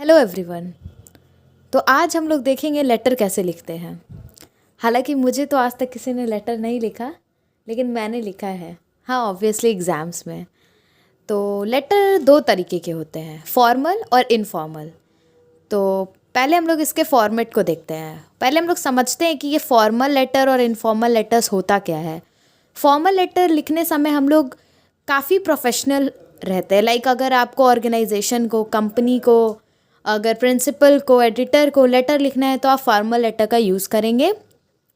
Hello everyone. तो आज हम लोग देखेंगे लेटर कैसे लिखते हैं। हालांकि मुझे तो आज तक किसी ने लेटर नहीं लिखा, लेकिन मैंने लिखा है, हाँ ऑब्वियसली एग्ज़ाम्स में। तो लेटर दो तरीके के होते हैं, फॉर्मल और इनफॉर्मल। तो पहले हम लोग इसके फॉर्मेट को देखते हैं। पहले हम लोग समझते हैं कि ये फॉर्मल लेटर और इनफॉर्मल लेटर्स होता क्या है। फॉर्मल लेटर लिखने समय हम लोग काफ़ी प्रोफेशनल रहते हैं। लाइक अगर आपको ऑर्गेनाइजेशन को, कंपनी को, अगर प्रिंसिपल को, एडिटर को लेटर लिखना है तो आप फॉर्मल लेटर का यूज़ करेंगे।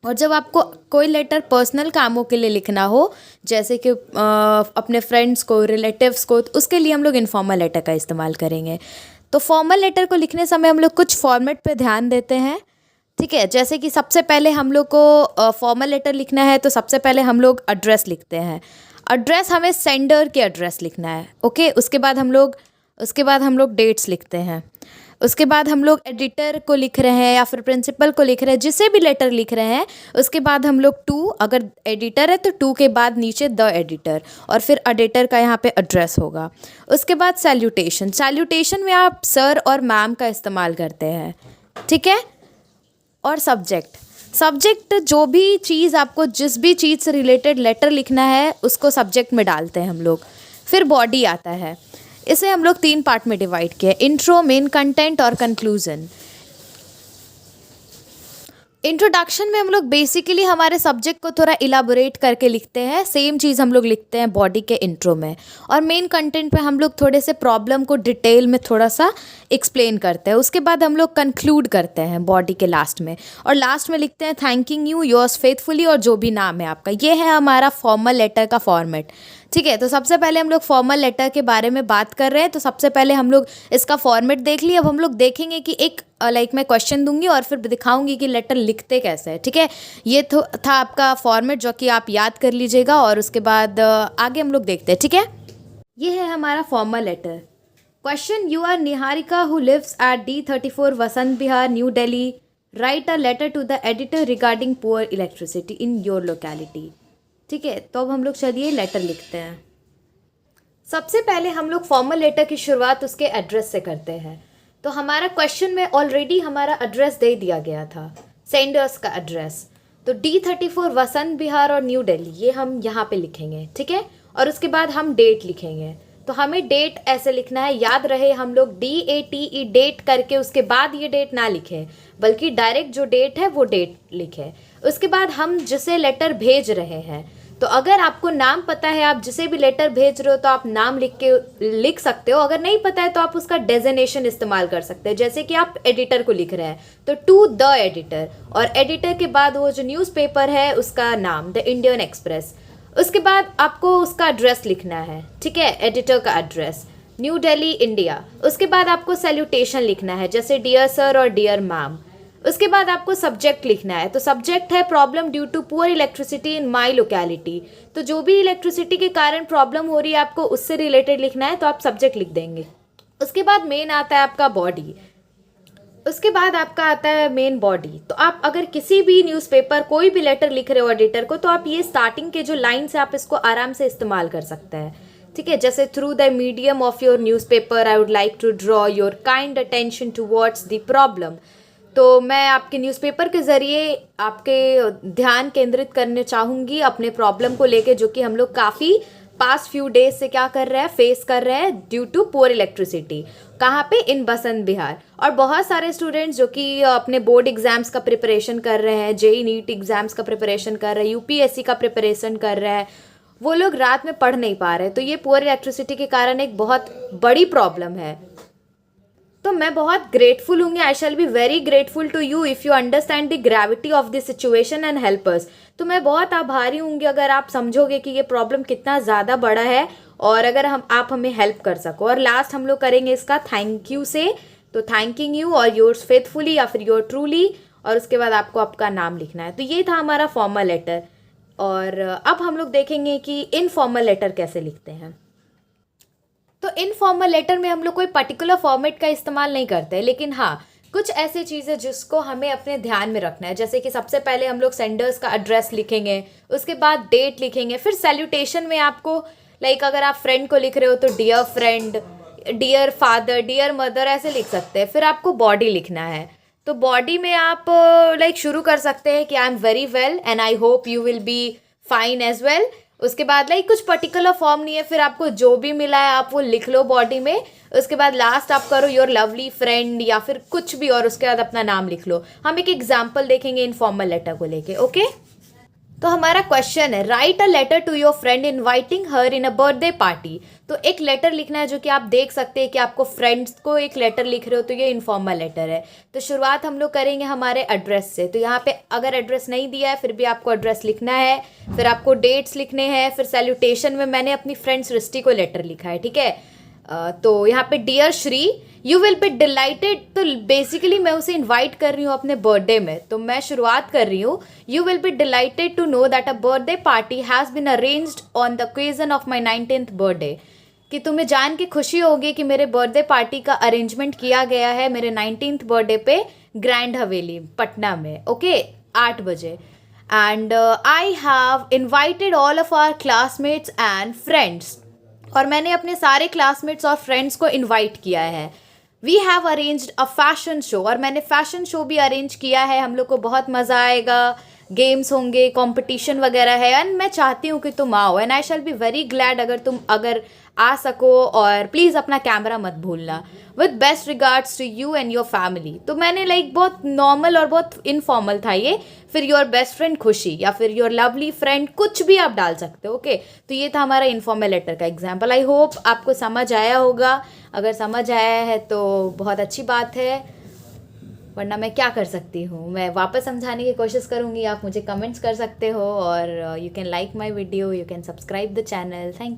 और जब आपको कोई लेटर पर्सनल कामों के लिए लिखना हो, जैसे कि अपने फ्रेंड्स को, रिलेटिव्स को, तो उसके लिए हम लोग इनफॉर्मल लेटर का इस्तेमाल करेंगे। तो फॉर्मल लेटर को लिखने समय हम लोग कुछ फॉर्मेट पे ध्यान देते हैं, ठीक है। जैसे कि सबसे पहले हम लोग को फॉर्मल लेटर लिखना है तो सबसे पहले हम लोग एड्रेस लिखते हैं। एड्रेस हमें सेंडर के एड्रेस लिखना है, ओके। उसके बाद हम लोग डेट्स लिखते हैं। उसके बाद हम लोग एडिटर को लिख रहे हैं या फिर प्रिंसिपल को लिख रहे हैं, जिसे भी लेटर लिख रहे हैं। उसके बाद हम लोग टू, अगर एडिटर है तो टू के बाद नीचे द एडिटर, और फिर एडिटर का यहाँ पे एड्रेस होगा। उसके बाद सैल्यूटेशन में आप सर और मैम का इस्तेमाल करते हैं, ठीक है। और सब्जेक्ट जो भी चीज़ आपको, जिस भी चीज़ से रिलेटेड लेटर लिखना है उसको सब्जेक्ट में डालते हैं हम लोग। फिर बॉडी आता है। इसे हम लोग 3 पार्ट में डिवाइड किया, इंट्रो, मेन कंटेंट और कंक्लूजन। इंट्रोडक्शन में हम लोग बेसिकली हमारे सब्जेक्ट को थोड़ा इलाबोरेट करके लिखते हैं। सेम चीज़ हम लोग लिखते हैं बॉडी के इंट्रो में। और मेन कंटेंट पे हम लोग थोड़े से प्रॉब्लम को डिटेल में थोड़ा सा एक्सप्लेन करते हैं। उसके बाद हम लोग कंक्लूड करते हैं बॉडी के लास्ट में, और लास्ट में लिखते हैं थैंकिंग यू, योर्स फेथफुली, और जो भी नाम है आपका। ये है हमारा फॉर्मल लेटर का फॉर्मेट, ठीक है। तो सबसे पहले हम लोग फॉर्मल लेटर के बारे में बात कर रहे हैं, तो सबसे पहले हम लोग इसका फॉर्मेट देख लिए। अब हम लोग देखेंगे कि एक मैं क्वेश्चन दूंगी और फिर दिखाऊंगी कि लेटर लिखते कैसे है, ठीक है। ये तो था आपका फॉर्मेट, जो कि आप याद कर लीजिएगा, और उसके बाद आगे हम लोग देखते हैं, ठीक है। ये है हमारा formal letter. Question: you are Niharika who lives at D34 Vasant Vihar, New Delhi. Write a letter to the editor regarding poor electricity in your locality, ठीक है। तो अब हम लोग चलिए लेटर लिखते हैं। सबसे पहले हम लोग फॉर्मल लेटर की शुरुआत उसके एड्रेस से करते हैं। तो हमारा क्वेश्चन में ऑलरेडी हमारा एड्रेस दे दिया गया था, सेंडर्स का एड्रेस। तो D34 वसंत विहार और न्यू दिल्ली, ये हम यहाँ पे लिखेंगे, ठीक है। और उसके बाद हम डेट लिखेंगे। तो हमें डेट ऐसे लिखना है, याद रहे हम लोग DATE डेट करके उसके बाद ये डेट ना लिखें, बल्कि डायरेक्ट जो डेट है वो डेट लिखें। उसके बाद हम जिसे लेटर भेज रहे हैं, तो अगर आपको नाम पता है, आप जिसे भी लेटर भेज रहे हो, तो आप नाम लिख सकते हो। अगर नहीं पता है तो आप उसका डेजिग्नेशन इस्तेमाल कर सकते हैं। जैसे कि आप एडिटर को लिख रहे हैं तो टू द एडिटर, और एडिटर के बाद वो जो न्यूज़पेपर है उसका नाम, द इंडियन एक्सप्रेस। उसके बाद आपको उसका एड्रेस लिखना है, ठीक है, एडिटर का एड्रेस, न्यू दिल्ली, इंडिया। उसके बाद आपको सैल्यूटेशन लिखना है, जैसे डियर सर और डियर मैम। उसके बाद आपको सब्जेक्ट लिखना है। तो सब्जेक्ट है problem due to poor electricity in my locality. तो जो भी इलेक्ट्रिसिटी के कारण प्रॉब्लम हो रही है आपको उससे रिलेटेड लिखना है, तो आप सब्जेक्ट लिख देंगे। उसके बाद मेन आता है आपका बॉडी। उसके बाद आपका आता है मेन बॉडी। तो आप अगर किसी भी न्यूज़पेपर, कोई भी लेटर लिख रहे हो एडिटर को, तो आप ये स्टार्टिंग के जो लाइन्स है आप इसको आराम से इस्तेमाल कर सकते हैं, ठीक है। जैसे through the medium of your newspaper I would like to draw your kind attention towards the problem. तो मैं आपके न्यूज़पेपर के ज़रिए आपके ध्यान केंद्रित करने चाहूँगी अपने प्रॉब्लम को लेके, जो कि हम लोग काफ़ी पास्ट फ्यू डेज से क्या कर रहे हैं, फेस कर रहे हैं ड्यू टू पुअर इलेक्ट्रिसिटी। कहाँ पे? इन बसंत विहार। और बहुत सारे स्टूडेंट्स जो कि अपने बोर्ड एग्जाम्स का प्रिपरेशन कर रहे हैं, JEE नीट एग्जाम्स का प्रिपरेशन कर रहे हैं, UPSC का प्रिपरेशन कर रहे हैं, वो लोग रात में पढ़ नहीं पा रहे। तो ये पुअर इलेक्ट्रिसिटी के कारण एक बहुत बड़ी प्रॉब्लम है। तो मैं बहुत ग्रेटफुल हूँगी, I shall be very grateful to you if you understand the gravity of this situation and help us. तो मैं बहुत आभारी हूँगी अगर आप समझोगे कि ये प्रॉब्लम कितना ज़्यादा बड़ा है, और अगर आप हमें हेल्प कर सको। और लास्ट हम लोग करेंगे इसका थैंक यू से। तो थैंकिंग यू और योर्स फेथफुली या फिर योर ट्रूली, और उसके बाद आपको आपका नाम लिखना है। तो ये था हमारा फॉर्मल लेटर। और अब हम लोग देखेंगे कि इनफॉर्मल लेटर कैसे लिखते हैं। तो इनफॉर्मल लेटर में हम लोग कोई पर्टिकुलर फॉर्मेट का इस्तेमाल नहीं करते, लेकिन हाँ कुछ ऐसी चीज़ें जिसको हमें अपने ध्यान में रखना है। जैसे कि सबसे पहले हम लोग सेंडर्स का एड्रेस लिखेंगे, उसके बाद डेट लिखेंगे। फिर सैल्यूटेशन में आपको अगर आप फ्रेंड को लिख रहे हो तो dear friend, dear father, dear mother ऐसे लिख सकते हैं। फिर आपको बॉडी लिखना है, तो बॉडी में आप लाइक शुरू कर सकते हैं कि I am very well and I hope you will be fine as well. उसके बाद लाइक कुछ पर्टिकुलर फॉर्म नहीं है, फिर आपको जो भी मिला है आप वो लिख लो बॉडी में। उसके बाद लास्ट आप करो योर लवली फ्रेंड या फिर कुछ भी, और उसके बाद अपना नाम लिख लो। हम एक एग्जाम्पल देखेंगे इनफॉर्मल लेटर को लेके, ओके। तो हमारा क्वेश्चन है, write a letter to your friend inviting her in a birthday party. तो एक लेटर लिखना है जो कि आप देख सकते हैं कि आपको फ्रेंड्स को एक लेटर लिख रहे हो, तो ये इनफॉर्मल लेटर है। तो शुरुआत हम लोग करेंगे हमारे एड्रेस से। तो यहाँ पे अगर एड्रेस नहीं दिया है फिर भी आपको एड्रेस लिखना है, फिर आपको डेट्स लिखने हैं। फिर सैल्यूटेशन में मैंने अपनी फ्रेंड सृष्टि को लेटर लिखा है, ठीक है। तो यहाँ पे dear Shri you will be delighted, तो बेसिकली मैं उसे इनवाइट कर रही हूँ अपने बर्थडे में। तो मैं शुरुआत कर रही हूँ, you will be delighted to know that a birthday party has been arranged on the occasion of my 19th birthday. कि तुम्हें जान के खुशी होगी कि मेरे बर्थडे पार्टी का अरेंजमेंट किया गया है मेरे 19th बर्थडे पे ग्रैंड हवेली पटना में, ओके, 8 बजे। And I have invited all of our classmates and friends, और मैंने अपने सारे क्लासमेट्स और फ्रेंड्स को इनवाइट किया है। We have arranged a fashion show, और मैंने फैशन शो भी अरेंज किया है। हम लोग को बहुत मज़ा आएगा, गेम्स होंगे, कंपटीशन वगैरह है, एंड मैं चाहती हूँ कि तुम आओ। And I shall be very glad अगर तुम आ सको, और प्लीज़ अपना कैमरा मत भूलना। With best regards to you and your family. तो मैंने लाइक बहुत नॉर्मल और बहुत इनफॉर्मल था ये। फिर योर बेस्ट फ्रेंड खुशी या फिर योर लवली फ्रेंड, कुछ भी आप डाल सकते हो, ओके। तो ये था हमारा इनफॉर्मल लेटर का एग्जाम्पल। आई होप आपको समझ आया होगा। अगर समझ आया है तो बहुत अच्छी बात है, वरना मैं क्या कर सकती हूँ, मैं वापस समझाने की कोशिश करूँगी। आप मुझे कमेंट्स कर सकते हो, और you can like my video, you can subscribe the channel. Thank you.